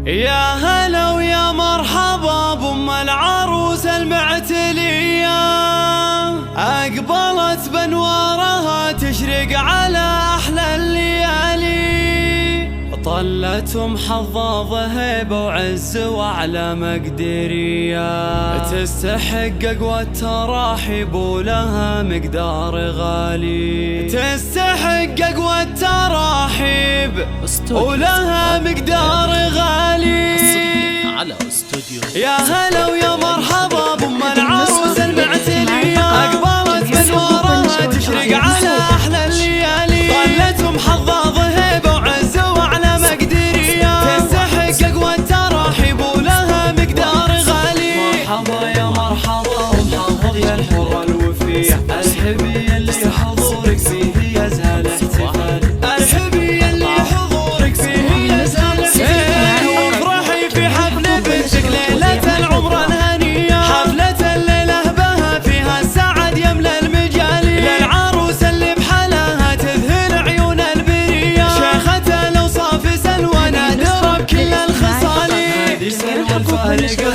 يا هلا ويا مرحبا بأم العروس المعتلية، أقبلت بانوارها تشرق على أحلى الليالي، طلتهم حظاظ هيبة وعز وأعلى مقدرية، تستحق أقوى التراحيب ولها مقدار غالي، تستحق أقوى التراحيب ولها مقدار غالي. على استوديو يا هلا ويا مرحبا بأم العروس المعتلية، أقبلت بانوارها تشرق على أحلى الليالي، طلتهم حظاظ هيبة وعز وأعلى مقدرية، تستحق أقوى التراحيب ولها مقدار غالي. مرحبا يا مرحبا ومحظظ يا الحرة الوفية، ارحبي اللي حضورك فيه يزهل احتفالي، ارحبي اللي حضورك فيه يزهل احتفالي، وافرحي في حفل بنتك ليلة العمر الهنية، حفلة الليلة بها فيها السعد يملى المجالي، للعروس اللي بحلاها تذهل عيون البرية، شيخة الأوصاف سلوى نادرة بكل الخصال، هذه سلوى الفارقة